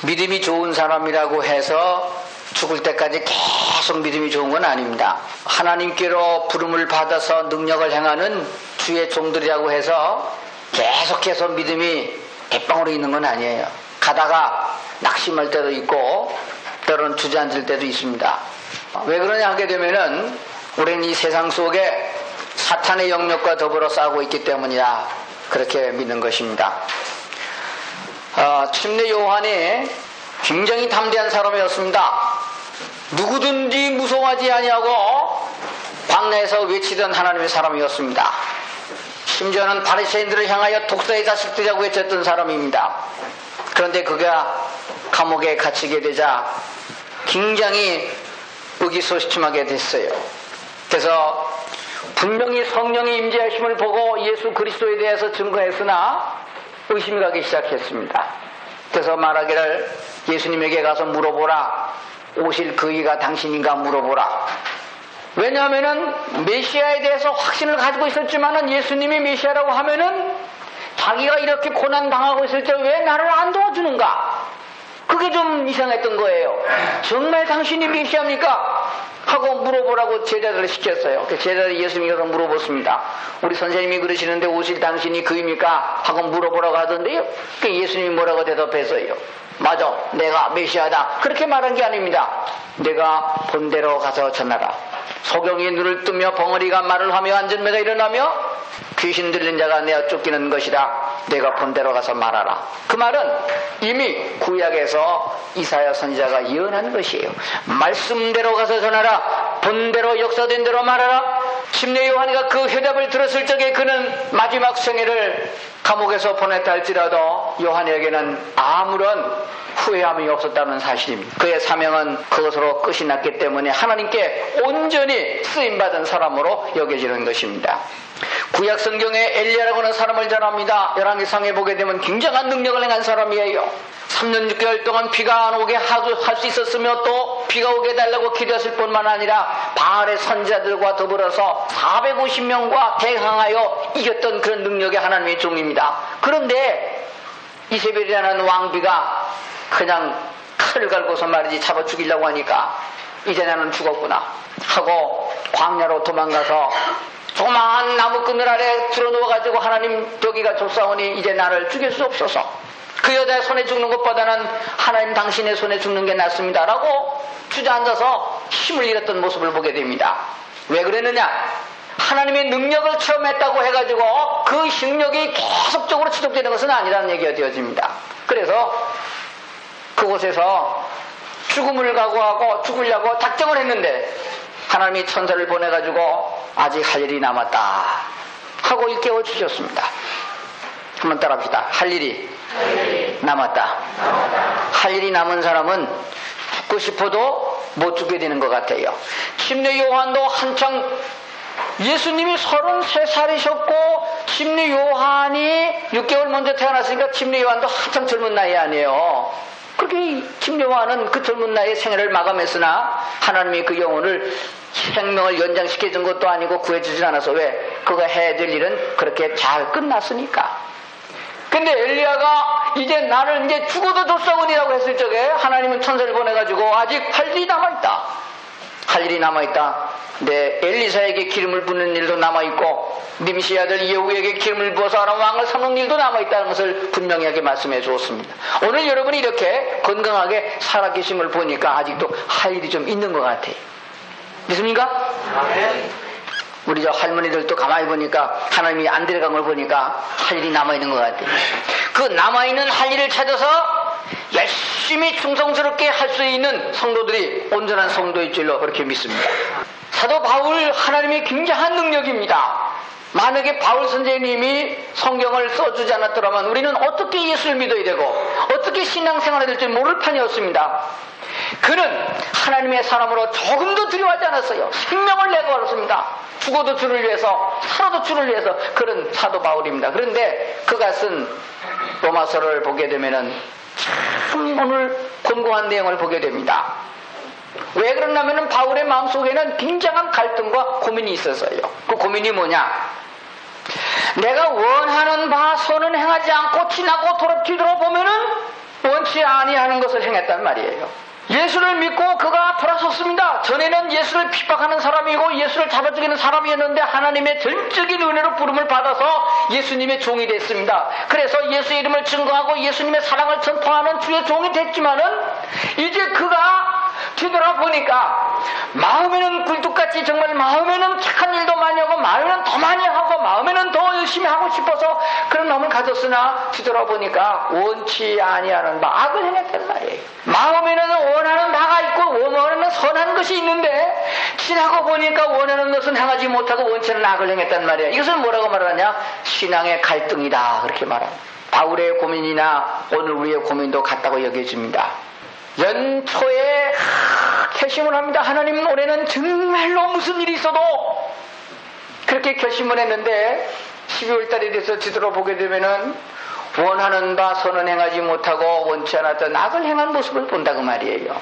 믿음이 좋은 사람이라고 해서 죽을 때까지 계속 믿음이 좋은 건 아닙니다. 하나님께로 부름을 받아서 능력을 행하는 주의 종들이라고 해서 계속해서 믿음이 대빵으로 있는 건 아니에요. 가다가 낙심할 때도 있고 때로는 주저앉을 때도 있습니다. 왜 그러냐 하게 되면은 우리는 이 세상 속에 사탄의 영역과 더불어 싸우고 있기 때문이라 그렇게 믿는 것입니다. 침례 요한이 굉장히 담대한 사람이었습니다. 누구든지 무서워하지 아니하고 광야에서 외치던 하나님의 사람이었습니다. 심지어는 바리새인들을 향하여 독사의 자식들이라고 외쳤던 사람입니다. 그런데 그가 감옥에 갇히게 되자 굉장히 의기소침하게 됐어요. 그래서 분명히 성령의 임재하심을 보고 예수 그리스도에 대해서 증거했으나 의심이 가기 시작했습니다. 그래서 말하기를 예수님에게 가서 물어보라. 오실 그이가 당신인가 물어보라. 왜냐하면은 메시아에 대해서 확신을 가지고 있었지만은 예수님이 메시아라고 하면은 자기가 이렇게 고난 당하고 있을 때 왜 나를 안 도와주는가? 그게 좀 이상했던 거예요. 정말 당신이 메시아입니까? 하고 물어보라고 제자들을 시켰어요. 제자들이 예수님께 가서 물어봤습니다. 우리 선생님이 그러시는데 오실 당신이 그입니까? 하고 물어보라고 하던데요. 예수님이 뭐라고 대답했어요? 맞아, 내가 메시아다. 그렇게 말한 게 아닙니다. 내가 본대로 가서 전하라. 소경이 눈을 뜨며 벙어리가 말을 하며 안전매가 일어나며 귀신 들린 자가 내어 쫓기는 것이다. 내가 본대로 가서 말하라. 그 말은 이미 구약에서 이사야 선지자가 예언한 것이에요. 말씀대로 가서 전하라. 본대로 역사된 대로 말하라. 침례 요한이가 그 회답을 들었을 적에 그는 마지막 생애를 감옥에서 보냈다 할지라도 요한에게는 아무런 후회함이 없었다는 사실입니다. 그의 사명은 그것으로 끝이 났기 때문에 하나님께 온전히 쓰임받은 사람으로 여겨지는 것입니다. 구약 성경에 엘리야라고 하는 사람을 전합니다. 열왕기상에 보게 되면 굉장한 능력을 행한 사람이에요. 3년 6개월 동안 비가 안 오게 할 수 있었으며 또 비가 오게 해달라고 기도했을 뿐만 아니라 바알의 선지자들과 더불어서 450명과 대항하여 이겼던 그런 능력의 하나님의 종입니다. 그런데 이세벨이라는 왕비가 그냥 칼을 갈고서 말이지 잡아 죽이려고 하니까 이제 나는 죽었구나 하고 광야로 도망가서 조그마한 나무그늘 아래 들어누워가지고 하나님 여기가 좁사오니 이제 나를 죽일 수 없어서 그 여자의 손에 죽는 것보다는 하나님 당신의 손에 죽는 게 낫습니다 라고 주저앉아서 힘을 잃었던 모습을 보게 됩니다. 왜 그랬느냐? 하나님의 능력을 체험했다고 해가지고 그 능력이 계속적으로 지속되는 것은 아니라는 얘기가 되어집니다. 그래서 그곳에서 죽음을 각오하고 죽으려고 작정을 했는데 하나님이 천사를 보내가지고 아직 할 일이 남았다 하고 일깨워 주셨습니다. 한번 따라합시다. 할 일이 남았다. 할 일이 남은 사람은 죽고 싶어도 못 죽게 되는 것 같아요. 침례 요한도 한창 예수님이 33살이셨고 침례 요한이 6개월 먼저 태어났으니까 침례 요한도 한창 젊은 나이 아니에요. 그렇게 침례 요한은 그 젊은 나이에 생애를 마감했으나 하나님이 그 영혼을 생명을 연장시켜준 것도 아니고 구해주진 않아서 왜? 그가 해야 될 일은 그렇게 잘 끝났으니까. 근데 엘리야가 이제 나를 이제 죽어도 좋사오니라고 했을 적에 하나님은 천사를 보내가지고 아직 할 일이 남아있다. 할 일이 남아있다. 내 엘리사에게 기름을 붓는 일도 남아있고 님시 아들 예후에게 기름을 부어서 아람 왕을 삼는 일도 남아있다는 것을 분명하게 말씀해 주었습니다. 오늘 여러분이 이렇게 건강하게 살아계심을 보니까 아직도 할 일이 좀 있는 것 같아요. 믿습니까? 아멘. 우리 저 할머니들도 가만히 보니까 하나님이 안 데려간 걸 보니까 할 일이 남아있는 것 같아요. 그 남아있는 할 일을 찾아서 열심히 충성스럽게 할 수 있는 성도들이 온전한 성도일 줄로 그렇게 믿습니다. 사도 바울 하나님의 굉장한 능력입니다. 만약에 바울 선생님이 성경을 써주지 않았더라면 우리는 어떻게 예수를 믿어야 되고 어떻게 신앙생활을 해야 될지 모를 판이었습니다. 그는 하나님의 사람으로 조금도 두려워하지 않았어요. 생명을 내걸었습니다. 죽어도 주를 위해서 살아도 주를 위해서 그런 사도 바울입니다. 그런데 그가 쓴 로마서를 보게 되면은 참 오늘 곤고한 내용을 보게 됩니다. 왜 그러냐면은 바울의 마음속에는 굉장한 갈등과 고민이 있었어요. 그 고민이 뭐냐? 내가 원하는 바 선은 행하지 않고 지나고 뒤돌아보면은 원치 아니하는 것을 행했단 말이에요. 예수를 믿고 그가 돌아섰습니다. 전에는 예수를 핍박하는 사람이고 예수를 잡아 죽이는 사람이었는데 하나님의 전적인 은혜로 부름을 받아서 예수님의 종이 됐습니다. 그래서 예수의 이름을 증거하고 예수님의 사랑을 전파하는 주의 종이 됐지만은 이제 그가 뒤돌아보니까 마음에는 굴뚝같이 정말 마음에는 착한 일도 많이 하고 마음에는 더 많이 하고 마음에는 더 열심히 하고 싶어서 그런 마음을 가졌으나 뒤돌아보니까 원치 아니하는 바 악을 행했단 말이에요. 마음에는 원하는 바가 있고 원하는 선한 것이 있는데 지나고 보니까 원하는 것은 행하지 못하고 원치 않는 악을 행했단 말이에요. 이것을 뭐라고 말하냐? 신앙의 갈등이다 그렇게 말합니다. 바울의 고민이나 오늘 우리의 고민도 같다고 여겨집니다. 연초에 결심을 합니다. 하나님 올해는 정말로 무슨 일이 있어도 그렇게 결심을 했는데 12월 달이 돼서 뒤돌아보게 되면은 원하는 바 선은 행하지 못하고 원치 않았던 악을 행한 모습을 본다고 말이에요.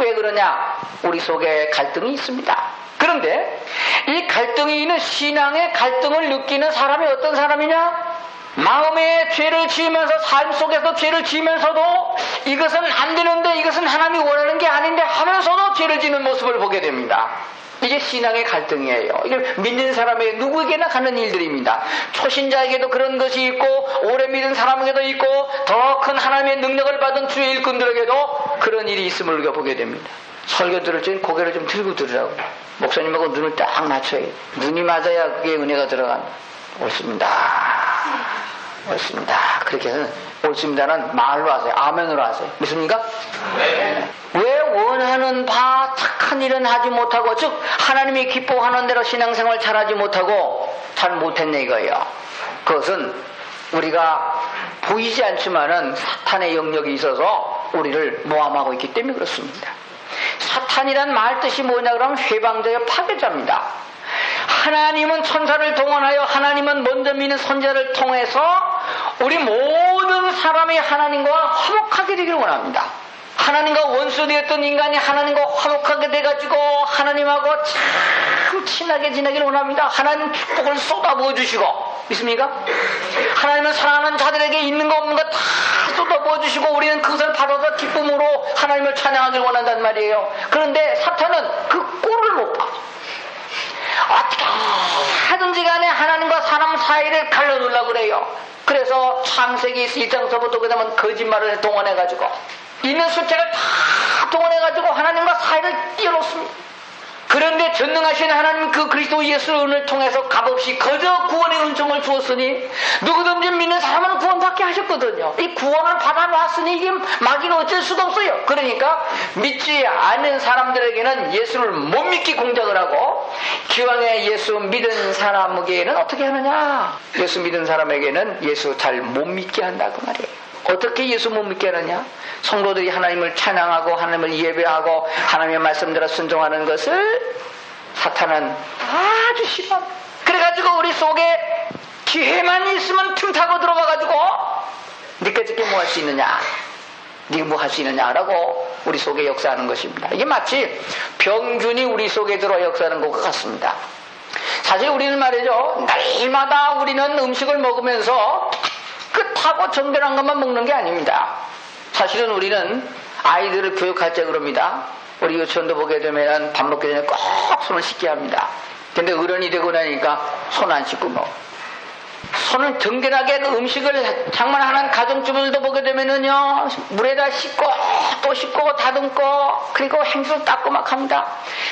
왜 그러냐? 우리 속에 갈등이 있습니다. 그런데 이 갈등이 있는 신앙의 갈등을 느끼는 사람이 어떤 사람이냐? 마음에 죄를 지으면서 삶 속에서 죄를 지으면서도 이것은 안 되는데 이것은 하나님이 원하는 게 아닌데 하면서도 죄를 지는 모습을 보게 됩니다. 이게 신앙의 갈등이에요. 이걸 믿는 사람에게 누구에게나 가는 일들입니다. 초신자에게도 그런 것이 있고 오래 믿은 사람에게도 있고 더 큰 하나님의 능력을 받은 주의 일꾼들에게도 그런 일이 있음을 우리가 보게 됩니다. 설교 들을 때는 고개를 좀 들고 들으라고. 목사님하고 눈을 딱 맞춰야 돼. 눈이 맞아야 그게 은혜가 들어간다. 옳습니다. 옳습니다. 그렇게 해서 옳습니다는 말로 하세요. 아멘으로 하세요. 믿습니까? 네. 왜 원하는 바 착한 일은 하지 못하고 즉 하나님이 기뻐하는 대로 신앙생활 잘하지 못하고 잘 못했네 이거예요. 그것은 우리가 보이지 않지만은 사탄의 영역이 있어서 우리를 모함하고 있기 때문에 그렇습니다. 사탄이란 말 뜻이 뭐냐 그러면 회방자여 파괴자입니다. 하나님은 천사를 동원하여 하나님은 먼저 믿는 선자를 통해서 우리 모든 사람이 하나님과 화목하게 되기를 원합니다. 하나님과 원수되었던 인간이 하나님과 화목하게 돼가지고 하나님하고 참 친하게 지내기를 원합니다. 하나님 축복을 쏟아부어 주시고 믿습니까? 하나님은 사랑하는 자들에게 있는 거 없는 거 다 쏟아부어 주시고 우리는 그것을 받아서 기쁨으로 하나님을 찬양하기를 원한단 말이에요. 그런데 사탄은 그 꼴을 못 봐. 어떻게 하든지 간에 하나님과 사람 사이를 갈라놓으려고 그래요. 그래서 창세기 1장서부터 그 다음은 거짓말을 동원해가지고 있는 숫자를 다 동원해가지고 하나님과 사이를 띄어놓습니다. 그런데 전능하신 하나님 그 그리스도 예수의 은을 통해서 값없이 거저 구원의 은총을 주었으니 누구든지 믿는 사람은 구원받게 하셨거든요. 이 구원을 받아놨으니 이게 마귀는 어쩔 수가 없어요. 그러니까 믿지 않는 사람들에게는 예수를 못 믿기 공작을 하고 기왕에 예수 믿은 사람에게는 어떻게 하느냐? 예수 믿은 사람에게는 예수 잘 못 믿게 한다고 말이에요. 어떻게 예수 못 믿게 하느냐? 성도들이 하나님을 찬양하고 하나님을 예배하고 하나님의 말씀대로 순종하는 것을 사탄은 아주 싫어합니다. 그래가지고 우리 속에 기회만 있으면 틈타고 들어가가지고 니까 저게 뭐 할 수 있느냐? 니가 뭐 할 수 있느냐라고 우리 속에 역사하는 것입니다. 이게 마치 병균이 우리 속에 들어 역사하는 것과 같습니다. 사실 우리는 말이죠. 날마다 우리는 음식을 먹으면서 끝하고 정결한 것만 먹는 게 아닙니다. 사실은 우리는 아이들을 교육할 때 그럽니다. 우리 유치원도 보게 되면 밥 먹기 전에 꼭 손을 씻게 합니다. 근데 어른이 되고 나니까 손 안 씻고 먹어. 손을 정결하게 그 음식을 장만하는 가정주부들도 보게 되면은요, 물에다 씻고 또 씻고 다듬고 그리고 행주를 닦고 막 합니다.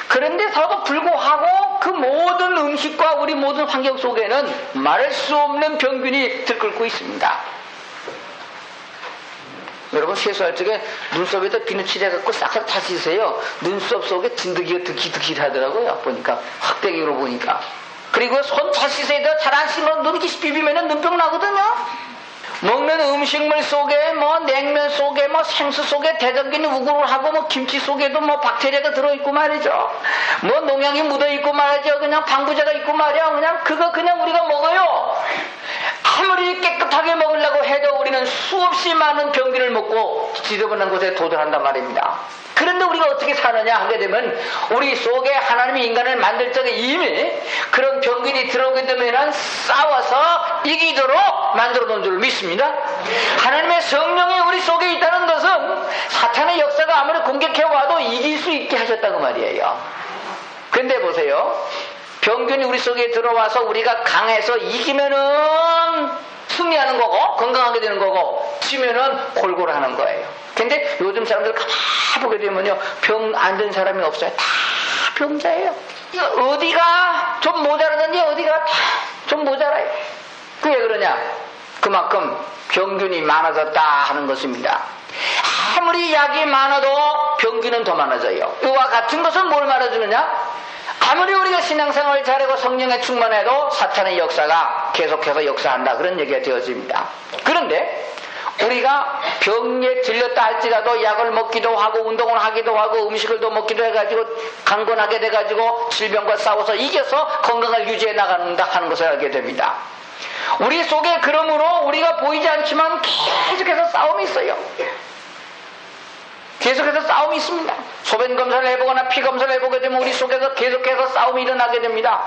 그런데서도 불구하고 그 모든 음식과 우리 모든 환경 속에는 말할 수 없는 병균이 들끓고 있습니다. 여러분 세수할 적에 눈썹에다 비누 칠해갖고 싹싹 다 씻으세요. 눈썹 속에 진드기가 득이 하더라고요. 보니까 확대기로 보니까. 그리고 손 잘 씻어야 돼요. 잘 안 씻으면 눈 이렇게 비비면 눈병 나거든요. 먹는 음식물 속에 냉면 속에 생수 속에 대장균이 우글우글 하고 김치 속에도 박테리아가 들어있고 말이죠. 농약이 묻어있고 말이죠. 그냥 방부제가 있고 말이야. 그냥 그거 그냥 우리가 먹어요. 아무리 깨끗하게 먹으려고 해도 우리는 수없이 많은 병균을 먹고 지저분한 곳에 도달한단 말입니다. 그런데 우리가 어떻게 사느냐 하게 되면 우리 속에 하나님이 인간을 만들 적에 이미 그런 병균이 들어오게 되면 싸워서 이기도록 만들어 놓은 줄 믿습니다. 하나님의 성령이 우리 속에 있다는 것은 사탄의 역사가 아무리 공격해와도 이길 수 있게 하셨다고 말이에요. 그런데 보세요. 병균이 우리 속에 들어와서 우리가 강해서 이기면은 승리하는 거고 건강하게 되는 거고 지면은 골고루 하는 거예요. 근데 요즘 사람들 가만히 보게 되면요, 병 안 든 사람이 없어요. 다 병자예요. 어디가 좀 모자라든지 어디가 좀 모자라요. 그게 왜 그러냐? 그만큼 병균이 많아졌다 하는 것입니다. 아무리 약이 많아도 병균은 더 많아져요. 이와 같은 것은 뭘 말해주느냐? 아무리 우리가 신앙생활을 잘하고 성령에 충만해도 사탄의 역사가 계속해서 역사한다, 그런 얘기가 되어집니다. 그런데 우리가 병에 들렸다 할지라도 약을 먹기도 하고 운동을 하기도 하고 음식을 더 먹기도 해가지고 강건하게 돼가지고 질병과 싸워서 이겨서 건강을 유지해 나간다 하는 것을 알게 됩니다. 우리 속에 그러므로 우리가 보이지 않지만 계속해서 싸움이 있어요. 계속해서 싸움이 있습니다. 소변 검사를 해보거나 피 검사를 해보게 되면 우리 속에서 계속해서 싸움이 일어나게 됩니다.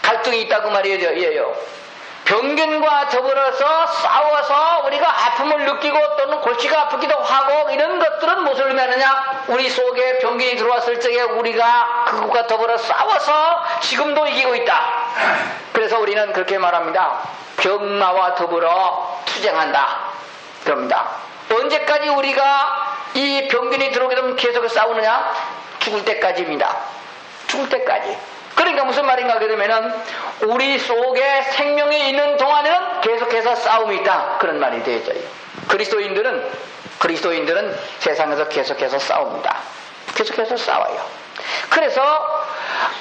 갈등이 있다고 말이에요. 병균과 더불어서 싸워서 우리가 아픔을 느끼고 또는 골치가 아프기도 하고 이런 것들은 무엇을 의미하느냐? 우리 속에 병균이 들어왔을 적에 우리가 그것과 더불어 싸워서 지금도 이기고 있다. 그래서 우리는 그렇게 말합니다. 병마와 더불어 투쟁한다. 그럽니다. 언제까지 우리가 이 병균이 들어오게 되면 계속 싸우느냐? 죽을 때까지입니다. 죽을 때까지. 그러니까 무슨 말인가 하게 되면은 우리 속에 생명이 있는 동안에는 계속해서 싸움이 있다, 그런 말이 되어져요. 그리스도인들은 세상에서 계속해서 싸웁니다. 계속해서 싸워요. 그래서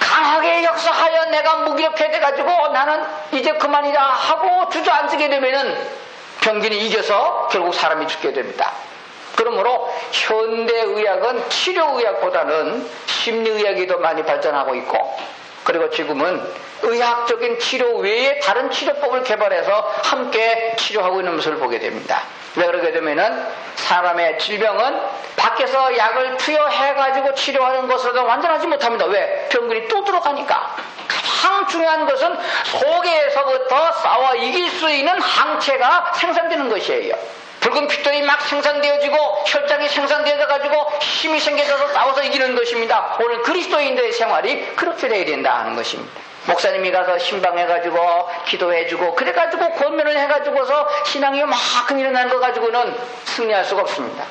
강하게 역사하여 내가 무기력해 돼가지고 나는 이제 그만이다 하고 주저앉게 되면은 병균이 이겨서 결국 사람이 죽게 됩니다. 그러므로 현대의학은 치료의학보다는 심리의학이 더 많이 발전하고 있고, 그리고 지금은 의학적인 치료 외에 다른 치료법을 개발해서 함께 치료하고 있는 모습을 보게 됩니다. 왜 그러게 되면은 사람의 질병은 밖에서 약을 투여해가지고 치료하는 것으로도 완전하지 못합니다. 왜? 병균이 또 들어가니까. 가장 중요한 것은 속에서부터 싸워 이길 수 있는 항체가 생산되는 것이에요. 붉은 핏돌이 막 생산되어지고 혈장이 생산되어져가지고 힘이 생겨져서 싸워서 이기는 것입니다. 오늘 그리스도인들의 생활이 그렇게 돼야 된다 하는 것입니다. 목사님이 가서 신방해가지고 기도해주고 그래가지고 권면을 해가지고서 신앙이 요만큼 일어나는 거 가지고는 승리할 수가 없습니다.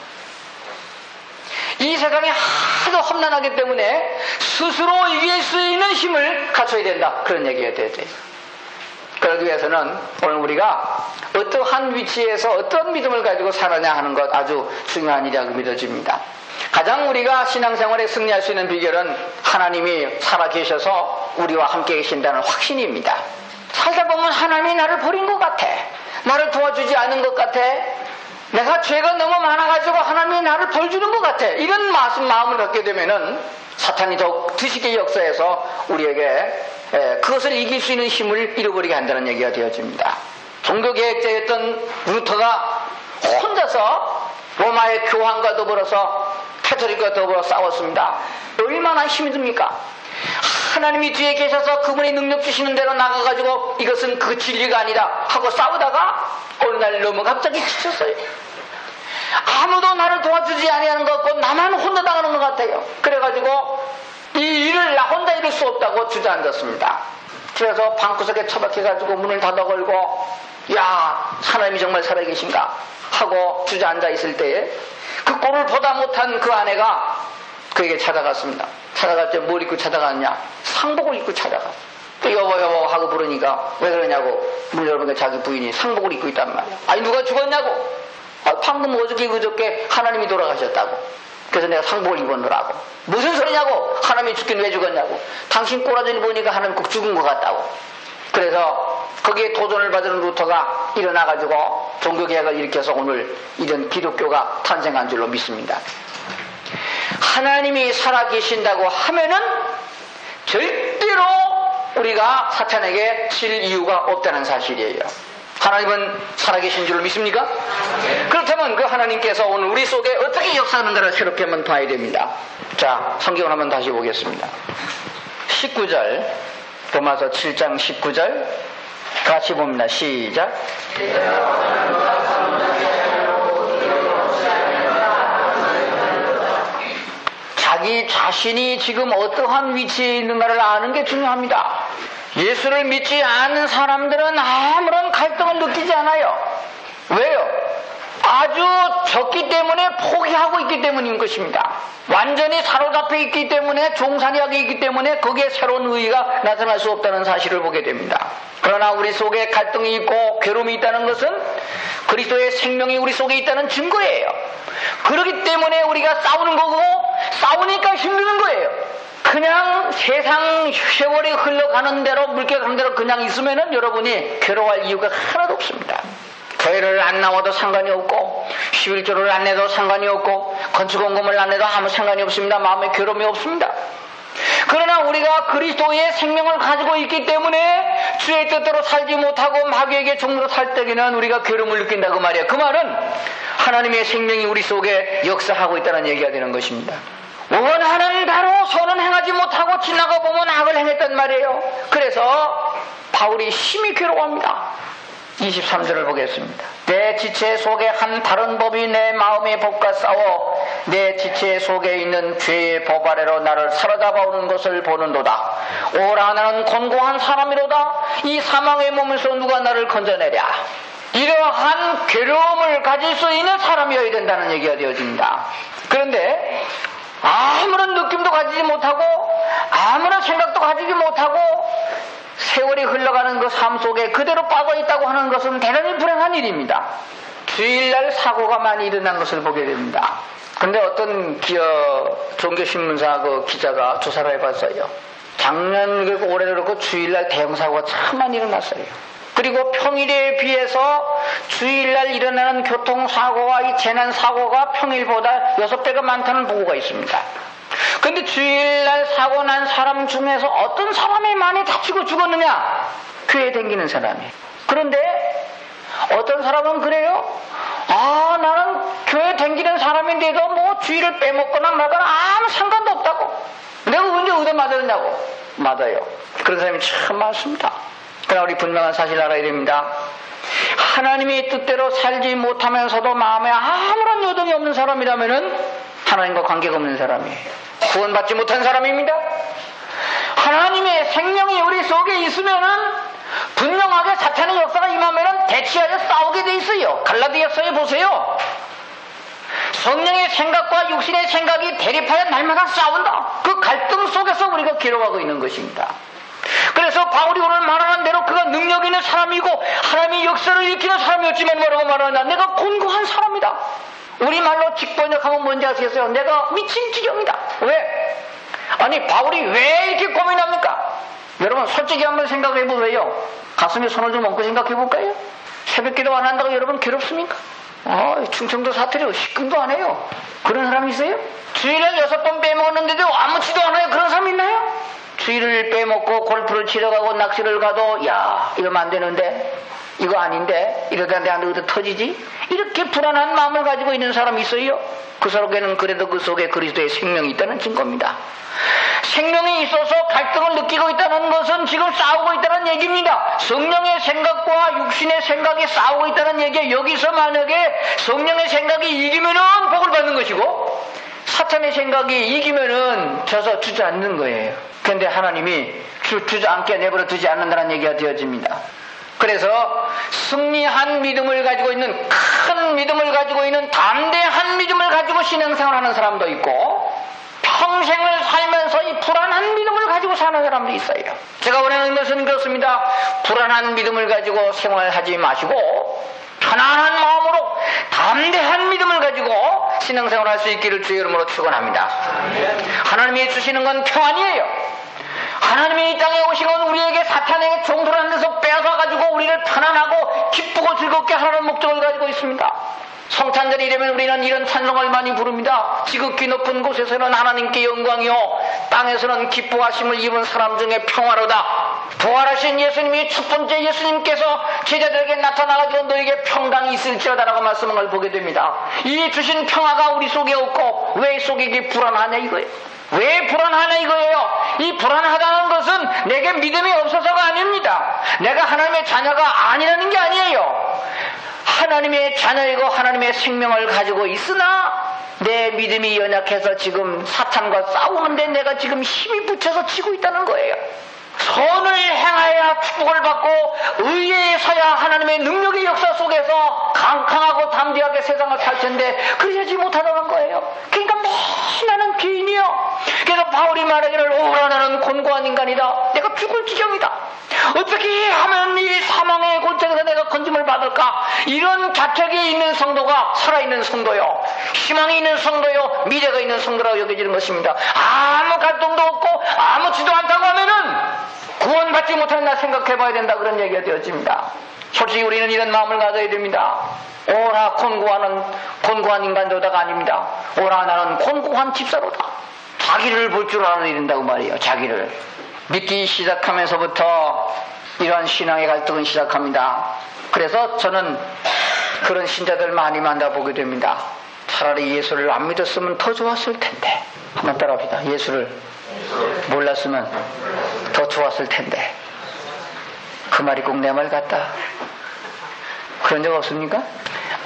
이 세상이 하도 험난하기 때문에 스스로 이길 수 있는 힘을 갖춰야 된다, 그런 얘기가 되죠. 그러기 위해서는 오늘 우리가 어떠한 위치에서 어떤 믿음을 가지고 살아냐 하는 것 아주 중요한 일이라고 믿어집니다. 가장 우리가 신앙생활에 승리할 수 있는 비결은 하나님이 살아계셔서 우리와 함께 계신다는 확신입니다. 살다 보면 하나님이 나를 버린 것 같아, 나를 도와주지 않은 것 같아, 내가 죄가 너무 많아가지고 하나님이 나를 벌 주는 것 같아, 이런 마음을 갖게 되면은 사탄이 더욱 드시게 역사해서 우리에게 그것을 이길 수 있는 힘을 잃어버리게 한다는 얘기가 되어집니다. 종교개혁자였던 루터가 혼자서 로마의 교황과 더불어서 카톨릭과 더불어 싸웠습니다. 얼마나 힘이 듭니까? 하나님이 뒤에 계셔서 그분이 능력 주시는 대로 나가가지고 이것은 그 진리가 아니다 하고 싸우다가 어느 날 너무 갑자기 지쳤어요. 아무도 나를 도와주지 아니하는 것 같고 나만 혼자 당하는 것 같아요. 그래가지고 이 일을 나 혼자 이룰 수 없다고 주저앉았습니다. 그래서 방구석에 처박혀가지고 문을 닫아 걸고 야, 하나님이 정말 살아계신가 하고 주저앉아 있을 때에 그 꼴을 보다 못한 그 아내가 그에게 찾아갔습니다. 찾아갈 때 뭘 입고 찾아갔냐? 상복을 입고 찾아갔어. 여보 하고 부르니까 왜 그러냐고 문 열어보니까 자기 부인이 상복을 입고 있단 말이야. 아니 누가 죽었냐고. 방금 어저께 그저께 하나님이 돌아가셨다고. 그래서 내가 상복을 입었노라고. 무슨 소리냐고. 하나님이 죽긴 왜 죽었냐고. 당신 꼬라지를 보니까 하나님 꼭 죽은 것 같다고. 그래서 거기에 도전을 받은 루터가 일어나가지고 종교개혁을 일으켜서 오늘 이런 기독교가 탄생한 줄로 믿습니다. 하나님이 살아계신다고 하면은 절대로 우리가 사탄에게 질 이유가 없다는 사실이에요. 하나님은 살아계신 줄 믿습니까? 그렇다면 그 하나님께서 오늘 우리 속에 어떻게 역사하는가를 새롭게 한번 봐야 됩니다. 자, 성경을 한번 다시 보겠습니다. 19절, 로마서 7장 19절 같이 봅니다. 시작. 자기 자신이 지금 어떠한 위치에 있는가를 아는 게 중요합니다. 예수를 믿지 않는 사람들은 아무런 갈등을 느끼지 않아요. 왜요? 아주 적기 때문에 포기하고 있기 때문인 것입니다. 완전히 사로잡혀 있기 때문에 종살이하게 있기 때문에 거기에 새로운 의의가 나타날 수 없다는 사실을 보게 됩니다. 그러나 우리 속에 갈등이 있고 괴로움이 있다는 것은 그리스도의 생명이 우리 속에 있다는 증거예요. 그렇기 때문에 우리가 싸우는 거고 싸우니까 힘드는 거예요. 그냥 세상 세월이 흘러가는 대로 물결 가는 대로 그냥 있으면은 여러분이 괴로워할 이유가 하나도 없습니다. 교회를 안 나와도 상관이 없고 11조를 안 내도 상관이 없고 건축원금을 안 내도 아무 상관이 없습니다. 마음에 괴로움이 없습니다. 그러나 우리가 그리스도의 생명을 가지고 있기 때문에 주의 뜻대로 살지 못하고 마귀에게 종으로 살 때에는 우리가 괴로움을 느낀다고 말이에요. 그 말은 하나님의 생명이 우리 속에 역사하고 있다는 얘기가 되는 것입니다. 원하는 대로 선은 행하지 못하고 지나가 보면 악을 행했단 말이에요. 그래서 바울이 심히 괴로워합니다. 23절을 보겠습니다. 내 지체 속에 한 다른 법이 내 마음의 법과 싸워 내 지체 속에 있는 죄의 법 아래로 나를 사로잡아오는 것을 보는도다. 오라 나는 곤고한 사람이로다. 이 사망의 몸에서 누가 나를 건져내랴. 이러한 괴로움을 가질 수 있는 사람이어야 된다는 얘기가 되어집니다. 그런데 아무런 느낌도 가지지 못하고 아무런 생각도 가지지 못하고 세월이 흘러가는 그 삶 속에 그대로 빠져있다고 하는 것은 대단히 불행한 일입니다. 주일날 사고가 많이 일어난 것을 보게 됩니다. 근데 어떤 종교신문사 그 기자가 조사를 해봤어요. 작년 그리고 올해도 그렇고 주일날 대형사고가 참 많이 일어났어요. 그리고 평일에 비해서 주일날 일어나는 교통사고와 이 재난사고가 평일보다 6배가 많다는 보고가 있습니다. 근데 주일날 사고 난 사람 중에서 어떤 사람이 많이 다치고 죽었느냐? 교회 다니는 사람이. 그런데 어떤 사람은 그래요. 나는 교회 다니는 사람인데도 뭐 주일을 빼먹거나 말거나 아무 상관도 없다고. 내가 언제 의대 맞았냐고. 맞아요. 그런 사람이 참 많습니다. 그러나 우리 분명한 사실 알아야 됩니다. 하나님의 뜻대로 살지 못하면서도 마음에 아무런 요동이 없는 사람이라면은 하나님과 관계가 없는 사람이에요. 구원받지 못한 사람입니다. 하나님의 생명이 우리 속에 있으면은 분명하게 사탄의 역사가 임하면은 대치하여 싸우게 돼 있어요. 갈라디아서에 보세요. 성령의 생각과 육신의 생각이 대립하여 날마다 싸운다. 그 갈등 속에서 우리가 기록하고 있는 것입니다. 그래서 바울이 오늘 말하는 대로 그가 능력 있는 사람이고 하나님의 역사를 일으키는 사람이었지만 뭐라고 말하느냐? 내가 곤고한 사람이다. 우리말로 직번역하면 뭔지 아시겠어요? 내가 미친 지경이다. 왜? 아니 바울이 왜 이렇게 고민합니까? 여러분 솔직히 한번 생각해 보세요. 가슴에 손을 좀 얹고 생각해 볼까요? 새벽기도 안 한다고 여러분 괴롭습니까? 충청도 사투리 시금도 안 해요. 그런 사람이 있어요? 주일을 6번 빼먹었는데도 아무렇지도 않아요. 그런 사람 있나요? 주일을 빼먹고 골프를 치러 가고 낚시를 가도 야 이러면 안 되는데 이거 아닌데 이러다 내한테 어디 터지지? 이렇게 불안한 마음을 가지고 있는 사람이 있어요. 그 속에는 그래도 그 속에 그리스도의 생명이 있다는 증거입니다. 생명이 있어서 갈등을 느끼고 있다는 것은 지금 싸우고 있다는 얘기입니다. 성령의 생각과 육신의 생각이 싸우고 있다는 얘기에 여기서 만약에 성령의 생각이 이기면은 복을 받는 것이고 사탄의 생각이 이기면은 져서 주저앉는 거예요. 그런데 하나님이 주저앉게 내버려 두지 않는다는 얘기가 되어집니다. 그래서 승리한 믿음을 가지고 있는 큰 믿음을 가지고 있는 담대한 믿음을 가지고 신앙생활하는 사람도 있고 평생을 살면서 이 불안한 믿음을 가지고 사는 사람도 있어요. 제가 원하는 것은 그렇습니다. 불안한 믿음을 가지고 생활하지 마시고 편안한 마음으로 담대한 믿음을 가지고 신앙생활할 수 있기를 주의 이름으로 축원합니다. 하나님이 주시는 건 평안이에요. 하나님이 이 땅에 오신 건 우리에게 사탄에게 종들하는 데서 빼앗아가지고 우리를 편안하고 기쁘고 즐겁게 하라는 목적을 가지고 있습니다. 성탄절이 되면 우리는 이런 찬송을 많이 부릅니다. 지극히 높은 곳에서는 하나님께 영광이요 땅에서는 기뻐하심을 입은 사람 중에 평화로다. 부활하신 예수님이 첫 번째 예수님께서 제자들에게 나타나가지고 너에게 평강이 있을지어다라고 말씀한 걸 보게 됩니다. 이 주신 평화가 우리 속에 없고 왜 속에 이게 불안하냐 이거예요. 왜 불안하냐 이거예요. 이 불안하다는 것은 내게 믿음이 없어서가 아닙니다. 내가 하나님의 자녀가 아니라는 게 아니에요. 하나님의 자녀이고 하나님의 생명을 가지고 있으나 내 믿음이 연약해서 지금 사탄과 싸우는데 내가 지금 힘이 붙여서 지고 있다는 거예요. 선을 행하여야 축복을 받고 의에 서야 하나님의 능력의 역사 속에서 강하고 담대하게 세상을 살 텐데 그러지 못하다는 거예요. 그러니까 나는 죄인이요. 그래서 바울이 말하기를 오라 나는 곤고한 인간이다. 내가 죽을 지경이다. 어떻게 하면 이 사망의 골짜기에서 내가 건짐을 받을까? 이런 자책이 있는 성도가 살아있는 성도요, 희망이 있는 성도요, 미래가 있는 성도라고 여겨지는 것입니다. 아무 갈등도 없고 아무지도 않다고 하면은 구원받지 못하는 나 생각해봐야 된다, 그런 얘기가 되어집니다. 솔직히 우리는 이런 마음을 가져야 됩니다. 오라 곤고한 인간도다가 아닙니다. 오라 나는 곤고한 집사로다. 자기를 볼 줄 알아야 된다고 말이에요. 자기를 믿기 시작하면서부터 이러한 신앙의 갈등은 시작합니다. 그래서 저는 그런 신자들 많이 만나보게 됩니다. 차라리 예수를 안 믿었으면 더 좋았을 텐데. 한번 따라합시다. 예수를 몰랐으면 더 좋았을 텐데. 그 말이 꼭 내 말 같다. 그런 적 없습니까?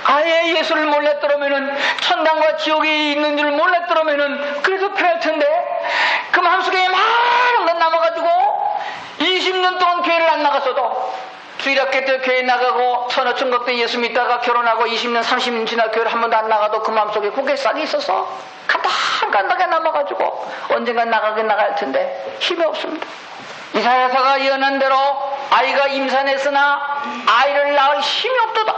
아예 예수를 몰랐더라면은, 천당과 지옥이 있는 줄 몰랐더라면은 그래서 편할 텐데, 그 마음속에 많은 건 남아가지고 20년 동안 교회를 안 나갔어도 주일학교 때 교회 나가고 천하총각 때 예수 믿다가 결혼하고 20년 30년 지나 교회를 한 번도 안 나가도 그 마음속에 고개 싹이 있어서 간단하게 남아가지고 언젠간 나갈 텐데 힘이 없습니다. 이사야서가 예언한 대로 아이가 임산했으나 아이를 낳을 힘이 없도다.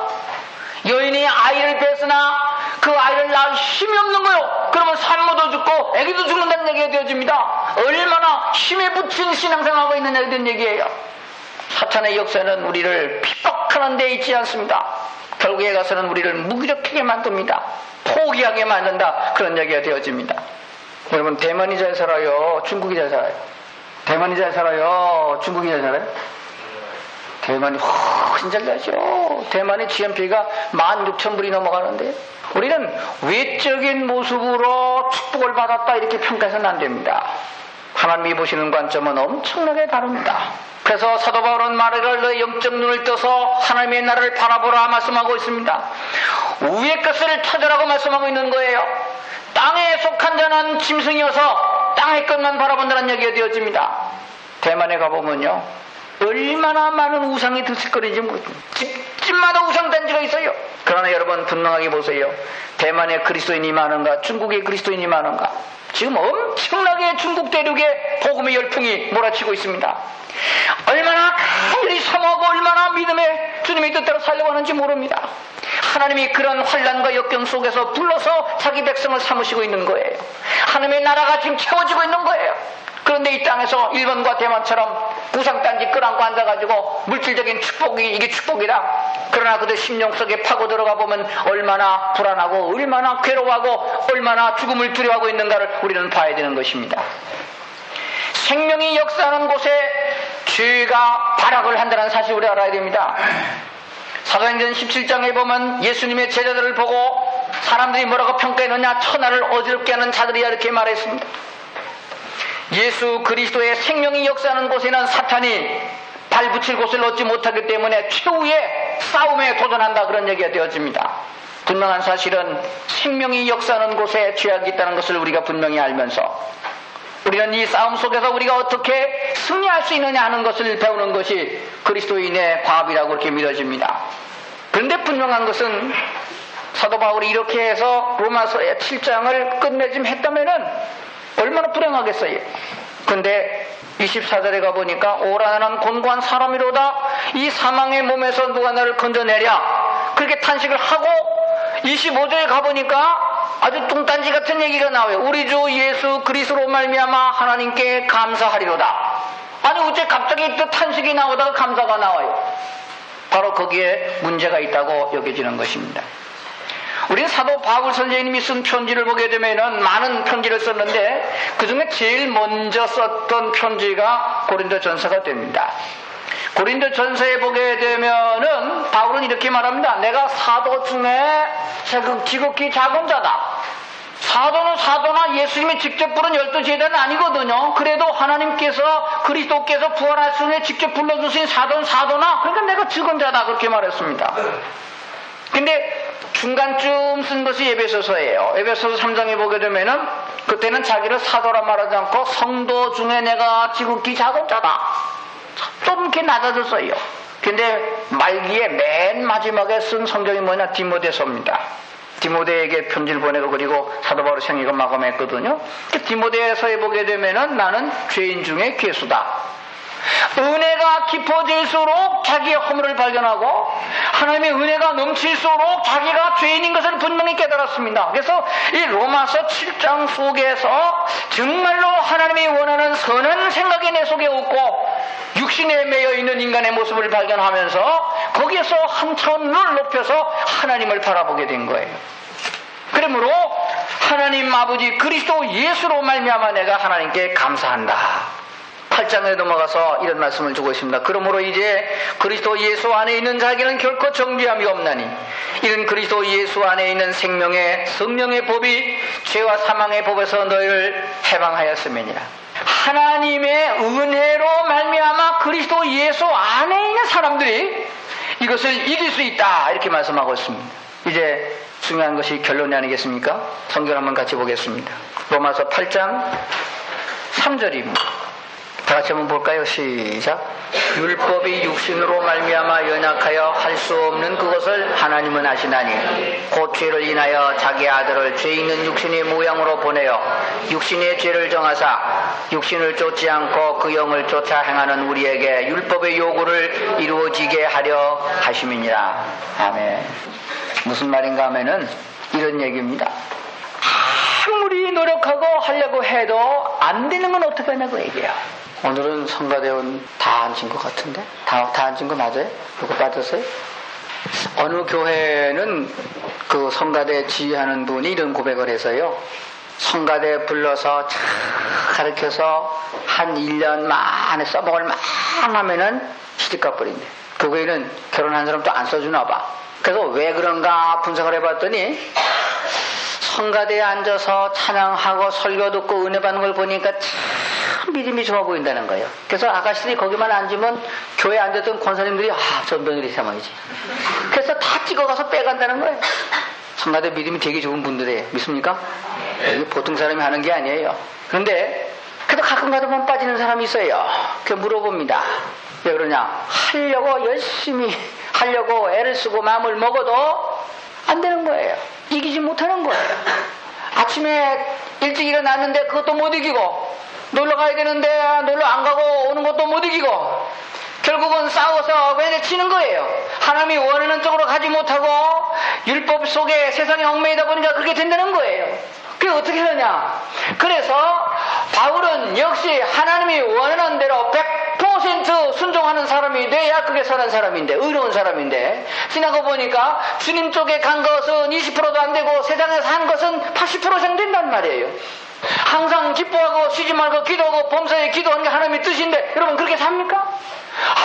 여인이 아이를 뺐으나 그 아이를 낳을 힘이 없는 거요. 그러면 산모도 죽고 애기도 죽는다는 얘기가 되어집니다. 얼마나 힘에 붙인 신앙생활하고 있느냐에 대한 얘기예요. 사탄의 역사는 우리를 핍박하는 데 있지 않습니다. 결국에 가서는 우리를 무기력하게 만듭니다. 포기하게 만든다, 그런 얘기가 되어집니다. 여러분, 대만이 잘 살아요? 중국이 잘 살아요? 대만이 잘 살아요? 중국이 잘 살아요? 대만이 훨씬 잘 살죠. 대만의 GNP가 16,000불이 넘어가는데 우리는 외적인 모습으로 축복을 받았다 이렇게 평가해서는 안 됩니다. 하나님이 보시는 관점은 엄청나게 다릅니다. 그래서 사도 바울은 말하기를 너의 영적 눈을 떠서 하나님의 나라를 바라보라 말씀하고 있습니다. 위의 것을 찾으라고 말씀하고 있는 거예요. 땅에 속한 자는 짐승이어서 땅의 것만 바라본다는 얘기가 되어집니다. 대만에 가보면요, 얼마나 많은 우상이 들썩거리는지 모르겠습니다. 집집마다 우상단지가 있어요. 그러나 여러분 분명하게 보세요. 대만에 그리스도인이 많은가, 중국에 그리스도인이 많은가? 지금 엄청나게 중국 대륙에 복음의 열풍이 몰아치고 있습니다. 얼마나 간절히 사모하고 얼마나 믿음의 주님의 뜻대로 살려고 하는지 모릅니다. 하나님이 그런 환난과 역경 속에서 불러서 자기 백성을 삼으시고 있는 거예요. 하나님의 나라가 지금 채워지고 있는 거예요. 그런데 이 땅에서 일본과 대만처럼 우상단지 끌어안고 앉아가지고 물질적인 축복이 이게 축복이다. 그러나 그들 심령 속에 파고 들어가 보면 얼마나 불안하고 얼마나 괴로워하고 얼마나 죽음을 두려워하고 있는가를 우리는 봐야 되는 것입니다. 생명이 역사하는 곳에 죄가 발악을 한다는 사실을 우리 알아야 됩니다. 사도행전 17장에 보면 예수님의 제자들을 보고 사람들이 뭐라고 평가했느냐, 천하를 어지럽게 하는 자들이야 이렇게 말했습니다. 예수 그리스도의 생명이 역사하는 곳에는 사탄이 발붙일 곳을 얻지 못하기 때문에 최후의 싸움에 도전한다, 그런 얘기가 되어집니다. 분명한 사실은 생명이 역사하는 곳에 죄악이 있다는 것을 우리가 분명히 알면서 우리는 이 싸움 속에서 우리가 어떻게 승리할 수 있느냐 하는 것을 배우는 것이 그리스도인의 과업이라고 그렇게 믿어집니다. 그런데 분명한 것은 사도 바울이 이렇게 해서 로마서의 7장을 끝내좀 했다면은 얼마나 불행하겠어요. 근데 24절에 가보니까 오라 나는 곤고한 사람이로다. 이 사망의 몸에서 누가 나를 건져내랴. 그렇게 탄식을 하고 25절에 가보니까 아주 뚱딴지 같은 얘기가 나와요. 우리 주 예수 그리스도로 말미암아 하나님께 감사하리로다. 아니 어째 갑자기 또 탄식이 나오다가 감사가 나와요. 바로 거기에 문제가 있다고 여겨지는 것입니다. 우리가 우리 사도 바울 선생님이 쓴 편지를 보게 되면은 많은 편지를 썼는데 그 중에 제일 먼저 썼던 편지가 고린도전서가 됩니다. 고린도전서에 보게 되면은 바울은 이렇게 말합니다. 내가 사도 중에 지극히 작은 자다. 사도는 사도나 예수님이 직접 부른 12제자는 아니거든요. 그래도 하나님께서 그리스도께서 부활하시니 직접 불러주신 사도는 사도나 그러니까 내가 적은 자다 그렇게 말했습니다. 근데 중간쯤 쓴 것이 에베소서예요. 에베소서 3장에 보게 되면은 그때는 자기를 사도라 말하지 않고 성도 중에 내가 지극히 작은 자다. 좀 이렇게 낮아졌어요. 근데 말기에 맨 마지막에 쓴 성경이 뭐냐? 디모데서입니다. 디모데에게 편지를 보내고 그리고 사도 바울의 생애가 마감했거든요. 디모데서에 보게 되면은 나는 죄인 중에 괴수다. 은혜가 깊어질수록 자기의 허물을 발견하고 하나님의 은혜가 넘칠수록 자기가 죄인인 것을 분명히 깨달았습니다. 그래서 이 로마서 7장 속에서 정말로 하나님이 원하는 선한 생각이 내 속에 없고 육신에 매여 있는 인간의 모습을 발견하면서 거기에서 한 차원을 높여서 하나님을 바라보게 된 거예요. 그러므로 하나님 아버지 그리스도 예수로 말미암아 내가 하나님께 감사한다. 8장에 넘어가서 이런 말씀을 주고 있습니다. 그러므로 이제 그리스도 예수 안에 있는 자에게는 결코 정죄함이 없나니 이는 그리스도 예수 안에 있는 생명의 성령의 법이 죄와 사망의 법에서 너희를 해방하였음이니라. 하나님의 은혜로 말미암아 그리스도 예수 안에 있는 사람들이 이것을 이길 수 있다 이렇게 말씀하고 있습니다. 이제 중요한 것이 결론이 아니겠습니까? 성경 한번 같이 보겠습니다. 로마서 8장 3절입니다. 다 같이 한번 볼까요? 시작. 율법이 육신으로 말미암아 연약하여 할 수 없는 그것을 하나님은 아시나니 곧 죄를 인하여 자기 아들을 죄 있는 육신의 모양으로 보내어 육신의 죄를 정하사 육신을 쫓지 않고 그 영을 쫓아 행하는 우리에게 율법의 요구를 이루어지게 하려 하심이니라. 아멘. 무슨 말인가 하면은 이런 얘기입니다. 아무리 노력하고 하려고 해도 안 되는 건 어떻게 하냐고 얘기해요. 오늘은 성가대원 다 앉은 것 같은데? 다 앉은 거 맞아요? 누구 빠졌어요? 어느 교회는 그 성가대 지휘하는 분이 이런 고백을 해서요. 성가대 불러서 잘 가르쳐서 한 1년 만에 써먹을 만하면은 시집가 버린대. 그 교회는 결혼한 사람도 안 써주나 봐. 그래서 왜 그런가 분석을 해봤더니 성가대에 앉아서 찬양하고 설교 듣고 은혜 받는 걸 보니까 참 믿음이 좋아 보인다는 거예요. 그래서 아가씨들이 거기만 앉으면 교회에 앉았던 권사님들이 저 며느리 상황이지. 그래서 다 찍어가서 빼간다는 거예요. 성가대 믿음이 되게 좋은 분들이에요. 믿습니까? 이게 보통 사람이 하는 게 아니에요. 그런데 그래도 가끔 가다보면 빠지는 사람이 있어요. 그래서 물어봅니다. 왜 그러냐? 하려고 열심히 하려고 애를 쓰고 마음을 먹어도 안 되는 거예요. 이기지 못하는 거예요. 아침에 일찍 일어났는데 그것도 못 이기고 놀러 가야 되는데 놀러 안 가고 오는 것도 못 이기고 결국은 싸워서 괜히 치는 거예요. 하나님이 원하는 쪽으로 가지 못하고 율법 속에 세상에 얽매이다 보니까 그렇게 된다는 거예요. 그게 어떻게 하느냐? 그래서 바울은 역시 하나님이 원하는 대로 100% 순종하는 사람이 돼야 그게 선한 사람인데, 의로운 사람인데, 지나고 보니까 주님 쪽에 간 것은 20%도 안 되고 세상에서 한 것은 80% 된단 말이에요. 항상 기뻐하고 쉬지 말고 기도하고 범사에 기도하는 게 하나님의 뜻인데 여러분 그렇게 삽니까?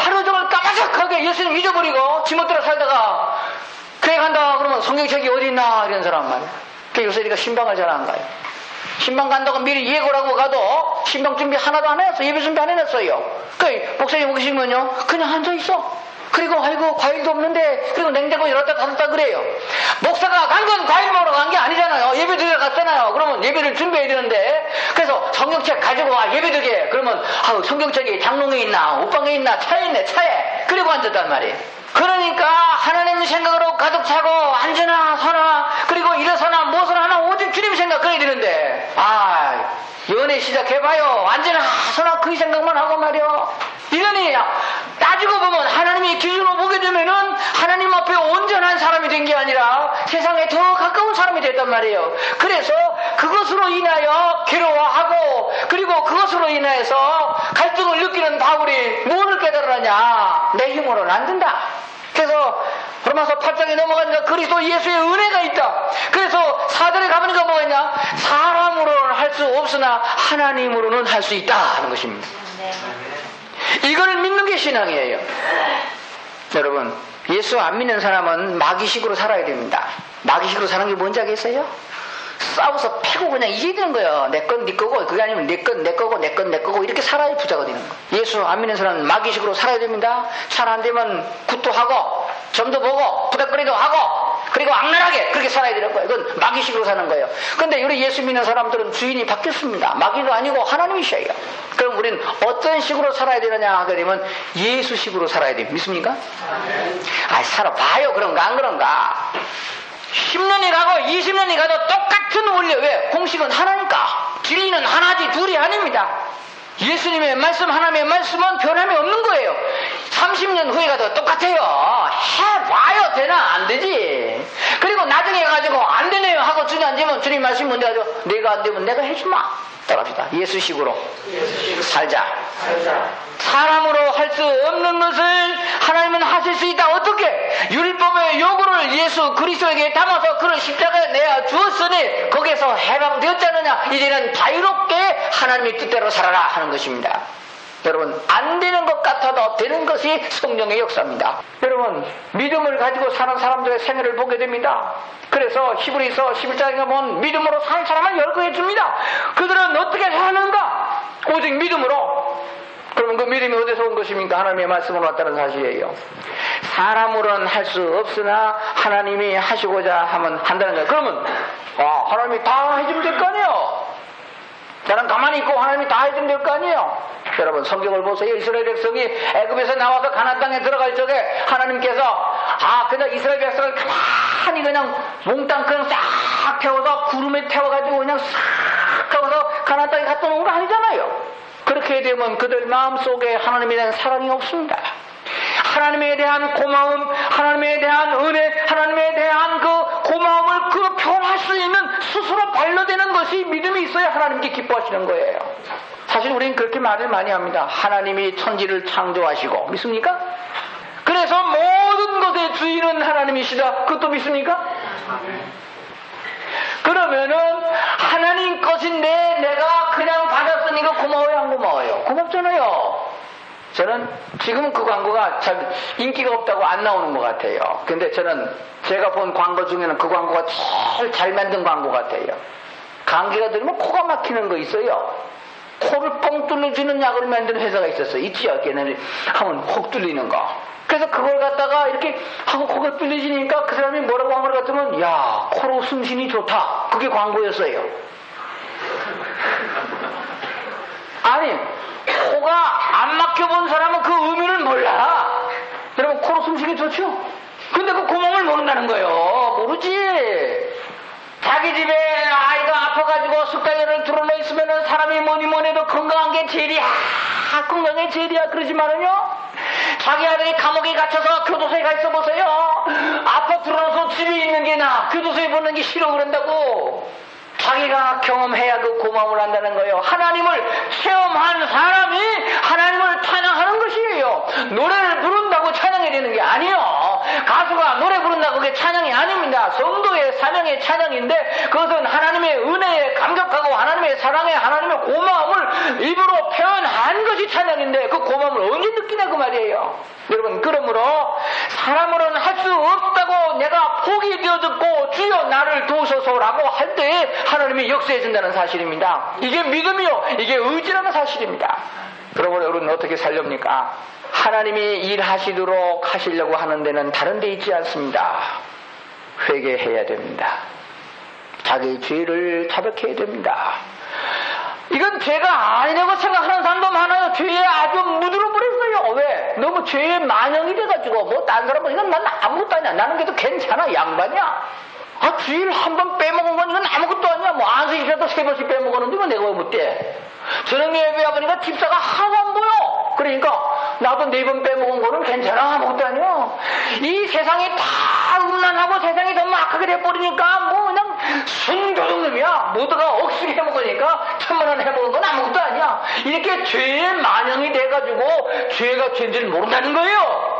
하루 종일 까마득하게 예수님 잊어버리고 지멋대로 살다가 교회 간다 그러면 성경책이 어디 있나 이런 사람 말이에요. 요새 우리가 신방을 잘 안 가요. 신방 간다고 미리 예고를 하고 가도 신방 준비 하나도 안 해놨어. 예배 준비 안 해놨어요. 목사님 오시면요 그냥 앉아있어. 그리고 아이고 과일도 없는데 그리고 냉장고 열었다 닫았다 그래요. 목사가 간 건 과일 먹으러 간 게 아니잖아요. 예배 드리러 갔잖아요. 그러면 예배를 준비해야 되는데 그래서 성경책 가지고 와 예배 드리게 그러면 성경책이 장롱에 있나 옷방에 있나 차에 있네 차에 그리고 앉았단 말이에요. 그러니까 하나님 생각으로 가득 차고 앉으나 서나 그리고 일어서나 무엇을 하나 오직 주님 생각 그래야 되는데 연애 시작해봐요. 앉으나 서나 그 생각만 하고 말이요. 이러니 따지고 보면 하나님이 기준으로 보게 되면은 하나님 앞에 온전한 사람이 된 게 아니라 세상에 더 가까운 사람이 됐단 말이에요. 그래서 그것으로 인하여 괴로워하고 그리고 그것으로 인해서 갈등을 느끼는 바울이 무엇을 깨달으냐? 내 힘으로는 안 된다. 그래서 로마서 8장에 넘어가니까 그리스도 예수의 은혜가 있다. 그래서 4절에 가보니까 뭐가 있냐? 사람으로는 할 수 없으나 하나님으로는 할 수 있다 하는 것입니다. 이걸 믿는 게 신앙이에요. 여러분, 예수 안 믿는 사람은 마귀식으로 살아야 됩니다. 마귀식으로 사는 게 뭔지 알겠어요? 싸워서 패고 그냥 이기는 거예요. 내 건 네 거고, 그게 아니면 내 건 내 거고, 내 건 내 거고, 이렇게 살아야 부자가 되는 거예요. 예수 안 믿는 사람은 마귀식으로 살아야 됩니다. 잘 안 되면 굿도 하고, 점도 보고, 부닥거리도 하고, 그리고 악랄하게 그렇게 살아야 되는 거예요. 이건 마귀식으로 사는 거예요. 근데 우리 예수 믿는 사람들은 주인이 바뀌었습니다. 마귀가 아니고 하나님이셔요. 그럼 우리는 어떤 식으로 살아야 되느냐 하게 되면 예수식으로 살아야 돼요. 믿습니까? 살아봐요. 그런가 안 그런가? 10년이 가고 20년이 가도 똑같은 원리. 왜? 공식은 하나니까. 진리는 하나지 둘이 아닙니다. 예수님의 말씀, 하나님의 말씀은 변함이 없는 거예요. 30년 후에 가도 똑같아요. 해봐요. 되나? 안 되지. 그리고 나중에 가지고 안 되네요 하고 주님 안 되면 주님 말씀 뭔데 가지고 내가 안 되면 내가 해주마. 따라합시다. 예수식으로 살자. 사람으로 할 수 없는 것을 하나님은 하실 수 있다. 어떻게? 율법의 요구를 예수 그리스도에게 담아서 그를 십자가에 내어 주었으니 거기에서 해방되었잖느냐. 이제는 자유롭게 하나님의 뜻대로 살아라 하는 것입니다. 여러분, 안 되는 것 같아도 되는 것이 성령의 역사입니다. 여러분, 믿음을 가지고 사는 사람들의 생애를 보게 됩니다. 그래서 히브리서 11장에 보면 믿음으로 사는 사람을 열거해 줍니다. 그들은 어떻게 사는가? 오직 믿음으로. 그러면 그 믿음이 어디서 온 것입니까? 하나님의 말씀으로 왔다는 사실이에요. 사람으로는 할 수 없으나 하나님이 하시고자 하면 한다는 거예요. 그러면 하나님이 다 해주면 될 거 아니에요. 나는 가만히 있고 하나님이 다 해주면 될 거 아니에요. 여러분, 성경을 보세요. 이스라엘 백성이 애굽에서 나와서 가나안 땅에 들어갈 적에 하나님께서 그냥 이스라엘 백성을 가만히 그냥 몽땅 그냥 싹 태워서 구름에 태워가지고 그냥 싹 태워서 가나안 땅에 갔다 오는 거 아니잖아요. 그렇게 되면 그들 마음속에 하나님에 대한 사랑이 없습니다. 하나님에 대한 고마움, 하나님에 대한 은혜, 하나님에 대한 그 고마움을 그 표현할 수 있는 스스로 발로되는 것이 믿음이 있어야 하나님께 기뻐하시는 거예요. 사실 우리는 그렇게 말을 많이 합니다. 하나님이 천지를 창조하시고. 믿습니까? 그래서 모든 것의 주인은 하나님이시다. 그것도 믿습니까? 그러면은 하나님 것인데 내가 그냥 받았으니까 고마워요, 안 고마워요? 고맙잖아요. 저는 지금은 그 광고가 잘 인기가 없다고 안 나오는 것 같아요. 근데 저는 제가 본 광고 중에는 그 광고가 제일 잘 만든 광고 같아요. 감기가 들면 코가 막히는 거 있어요. 코를 뻥 뚫어주는 약을 만드는 회사가 있었어요. 있지요? 걔네들 하면 콕 뚫리는 거. 그래서 그걸 갖다가 이렇게 하고 코가 뚫려지니까 그 사람이 뭐라고 한 걸 같으면 야, 코로 숨쉬니 좋다. 그게 광고였어요. 아니, 코가 안 막혀본 사람은 그 의미를 몰라. 여러분, 코로 숨쉬기 좋죠? 근데 그 구멍을 모른다는 거예요. 모르지. 자기 집에 아이가 아파가지고 숙달년을 들어놓여 있으면 사람이 뭐니 해도 건강한 게 제일이야. 건강한 게 제일이야. 그러지만은요, 자기 아들이 감옥에 갇혀서 교도소에 가 있어 보세요. 아파 들어놓아서 집에 있는 게 나아. 교도소에 보는 게 싫어 그런다고. 자기가 경험해야 그 고마움을 한다는 거예요. 하나님을 체험한 사람이 하나님을 찬양하는 것이에요. 노래를 부른다고 찬양해야 되는 게 아니에요. 가수가 노래 부른다고 그게 찬양이 아닙니다. 성도의 사명의 찬양인데 그것은 하나님의 은혜에 감격하고 하나님의 사랑에 하나님의 고마움을 입으로 표현한 것이 찬양인데 그 고마움을 언제 느끼냐 그 말이에요. 여러분, 그러므로 사람으로는 할 수 없다고 내가 포기 되어졌고 주여 나를 도우소서라고 할 때에 하나님이 역사해 준다는 사실입니다. 이게 믿음이요, 이게 의지라는 사실입니다. 그러므로 여러분 어떻게 살렵니까? 하나님이 일하시도록 하시려고 하는 데는 다른 데 있지 않습니다. 회개해야 됩니다. 자기의 죄를 자백해야 됩니다. 이건 죄가 아니라고 생각하는 사람도 많아요. 죄에 아주 무드러 버렸어요. 왜? 너무 죄에 만연이 돼가지고 뭐 딴 사람은 이건 난 아무것도 아니야. 나는 그래도 괜찮아. 양반이야. 주일 한 번 빼먹은 건 이건 아무것도 아니야. 뭐 안식일에도 3번씩 빼먹었는데 뭐 내가 왜 못돼? 저녁 예배 와보니까 집사가 하나도 안 보여. 그러니까 나도 4번 빼먹은 거는 괜찮아. 아무것도 아니야. 이 세상이 다 음란하고 세상이 너무 악하게 돼버리니까 뭐 그냥 순도둑놈이야. 모두가 억수로 해먹으니까 1000만 원 해먹은 건 아무것도 아니야. 이렇게 죄의 만형이 돼가지고 죄가 죄인지를 모른다는 거예요.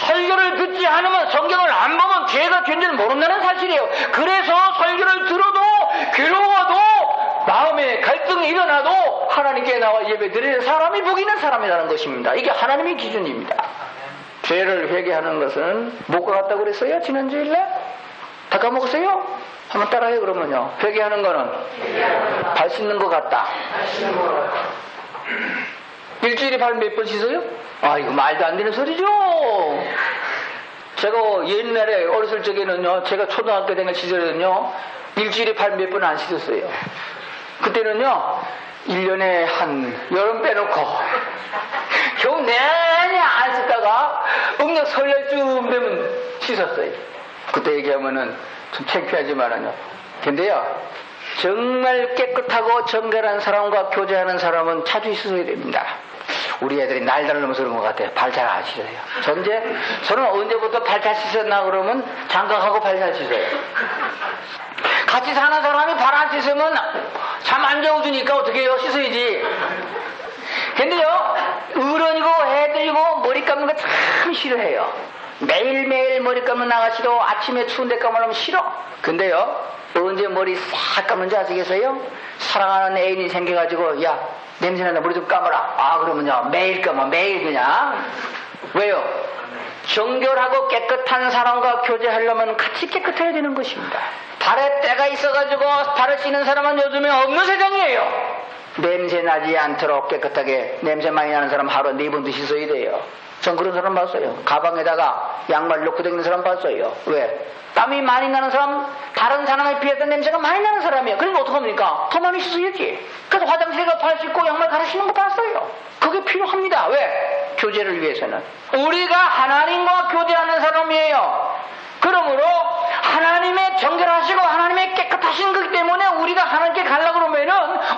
설교를 듣지 않으면, 성경을 안 보면 죄가 죄인지를 모른다는 사실이에요. 그래서 설교를 들어도 괴로워도 마음에 갈등이 일어나도 하나님께 나와 예배드리는 사람이 복 있는 사람이라는 것입니다. 이게 하나님의 기준입니다. 죄를 회개하는 것은 뭐가 같다고 그랬어요? 지난주일날? 다 까먹었어요? 한번 따라해요. 그러면요. 회개하는 거는 발 씻는 것 같다. 일주일에 발 몇 번 씻어요? 아, 이거 말도 안 되는 소리죠. 제가 옛날에 어렸을 적에는요, 제가 초등학교 다닐 시절에는요, 일주일에 발 몇 번 안 씻었어요. 그때는요, 1년에 한 여름 빼놓고 겨우 내내 안 씻다가 음력 설날쯤 되면 씻었어요. 그때 얘기하면은 좀 창피하지만은요. 근데요, 정말 깨끗하고 정결한 사람과 교제하는 사람은 자주 있어야 됩니다. 우리 애들이 날달 넘어서 그런 것 같아요. 발 잘 안 씻어요. 저는 언제부터 발 잘 씻었나 그러면 장가가고 발 잘 씻어요. 같이 사는 사람이 발 안 씻으면 잠 안 재워주니까 어떻게 해요? 씻어야지. 근데요, 어른이고 애들이고 머리 감는 거 참 싫어해요. 매일매일 머리 감는 나가시도 아침에 추운데 감으려면 싫어. 근데요, 언제 머리 싹 감는지 아시겠어요? 사랑하는 애인이 생겨가지고, 야, 냄새난다, 머리 좀 감아라. 아, 그러면요, 매일 감아, 매일 그냥. 왜요? 정결하고 깨끗한 사람과 교제하려면 같이 깨끗해야 되는 것입니다. 발에 때가 있어가지고 발을 씻는 사람은 요즘에 없는 세상이에요. 냄새 나지 않도록 깨끗하게, 냄새 많이 나는 사람 하루에 4번도 씻어야 돼요. 전 그런 사람 봤어요. 가방에다가 양말 넣고 다니는 사람 봤어요. 왜? 땀이 많이 나는 사람, 다른 사람에 비해서 냄새가 많이 나는 사람이에요. 그러니까 어떡합니까? 더 많이 씻어야지. 그래서 화장실에 가서 발 씻고 양말 갈아 신는 거 봤어요. 그게 필요합니다. 왜? 교제를 위해서는. 우리가 하나님과 교제하는 사람이에요. 그러므로 하나님의 정결하시고 하나님의 깨끗하신 거기 때문에 우리가 하나님께 가려고 그러면은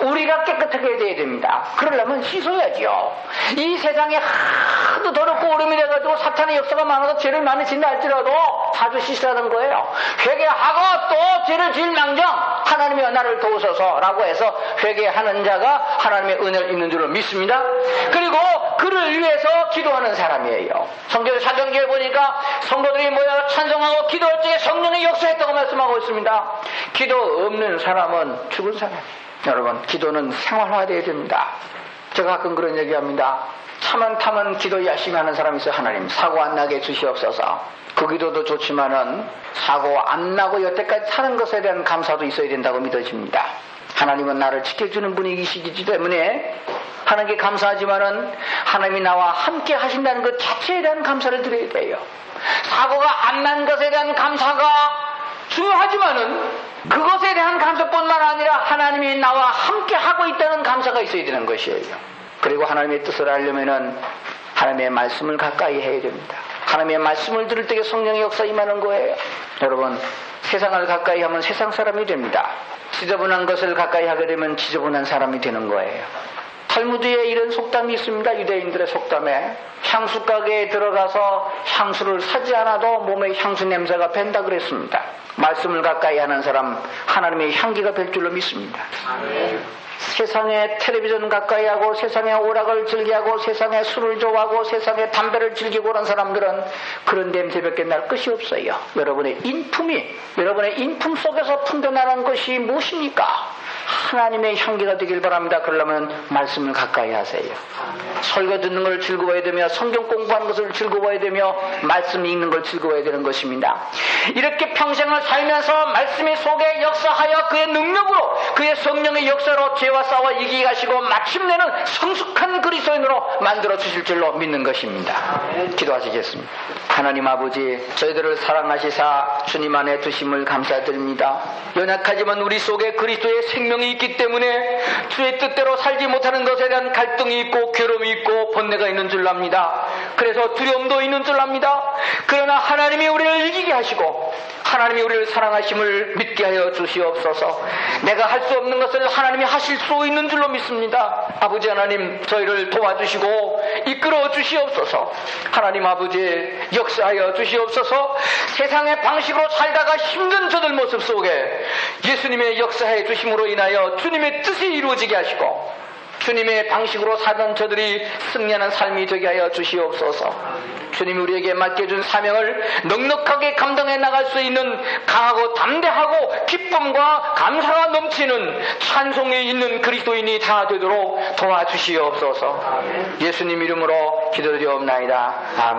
우리가 깨끗하게 돼야 됩니다. 그러려면 씻어야죠. 이 세상에 하도 더럽고 오름이 돼가지고 사탄의 역사가 많아서 죄를 많이 짓는다 할지라도 자주 씻으라는 거예요. 회개하고 또 죄를 지을 망정 하나님이 나를 도우소서라고 해서 회개하는 자가 하나님의 은혜를 입는 줄로 믿습니다. 그리고 그를 위해서 기도하는 사람이에요. 성경 사경기에 보니까 성도들이 모여 찬송하고 기도할 적에 성령의 역사했다고 말씀하고 있습니다. 기도 없는 사람은 죽은 사람이에요. 여러분, 기도는 생활화되어야 됩니다. 제가 가끔 그런 얘기합니다. 차만 타면 기도 열심히 하는 사람이 있어요. 하나님 사고 안 나게 주시옵소서. 그 기도도 좋지만은 사고 안 나고 여태까지 사는 것에 대한 감사도 있어야 된다고 믿어집니다. 하나님은 나를 지켜주는 분이시기 때문에 하나님께 감사하지만은 하나님이 나와 함께 하신다는 것 자체에 대한 감사를 드려야 돼요. 사고가 안 난 것에 대한 감사가 중요하지만은 그것에 대한 감사뿐만 아니라 하나님이 나와 함께 하고 있다는 감사가 있어야 되는 것이에요. 그리고 하나님의 뜻을 알려면은 하나님의 말씀을 가까이 해야 됩니다. 하나님의 말씀을 들을 때에 성령의 역사 임하는 거예요. 여러분, 세상을 가까이 하면 세상 사람이 됩니다. 지저분한 것을 가까이 하게 되면 지저분한 사람이 되는 거예요. 탈무드에 이런 속담이 있습니다. 유대인들의 속담에 향수 가게에 들어가서 향수를 사지 않아도 몸에 향수 냄새가 밴다 그랬습니다. 말씀을 가까이 하는 사람 하나님의 향기가 뵐 줄로 믿습니다. 세상에 텔레비전 가까이 하고 세상에 오락을 즐기하고 세상에 술을 좋아하고 세상에 담배를 즐기고 그런 사람들은 그런 냄새밖에 날 것이 없어요. 여러분의 인품 속에서 풍겨나는 것이 무엇입니까? 하나님의 향기가 되길 바랍니다. 그러려면 말씀을 가까이 하세요. 설교 듣는 걸 즐거워야 되며 성경 공부하는 것을 즐거워야 되며 말씀 읽는 걸 즐거워야 되는 것입니다. 이렇게 평생을 살면서 말씀의 속에 역사하여 그의 능력으로 그의 성령의 역사로 죄와 싸워 이기게 하시고 마침내는 성숙한 그리스도인으로 만들어 주실 줄로 믿는 것입니다. 기도하시겠습니다. 하나님 아버지, 저희들을 사랑하시사 주님 안에 두심을 감사드립니다. 연약하지만 우리 속에 그리스도의 생명 성령이 있기 때문에 주의 뜻대로 살지 못하는 것에 대한 갈등이 있고 괴로움이 있고 번뇌가 있는 줄 압니다. 그래서 두려움도 있는 줄 압니다. 그러나 하나님이 우리를 이기게 하시고 하나님이 우리를 사랑하심을 믿게 하여 주시옵소서. 내가 할 수 없는 것을 하나님이 하실 수 있는 줄로 믿습니다. 아버지 하나님, 저희를 도와주시고 이끌어 주시옵소서. 하나님 아버지, 역사하여 주시옵소서. 세상의 방식으로 살다가 힘든 저들 모습 속에 예수님의 역사해 주심으로 인하여 주님의 뜻이 이루어지게 하시고 주님의 방식으로 사는 저들이 승리하는 삶이 되게 하여 주시옵소서. 주님이 우리에게 맡겨준 사명을 넉넉하게 감당해 나갈 수 있는 강하고 담대하고 기쁨과 감사가 넘치는 찬송에 있는 그리스도인이 다 되도록 도와주시옵소서. 예수님 이름으로 기도드리옵나이다. 아멘.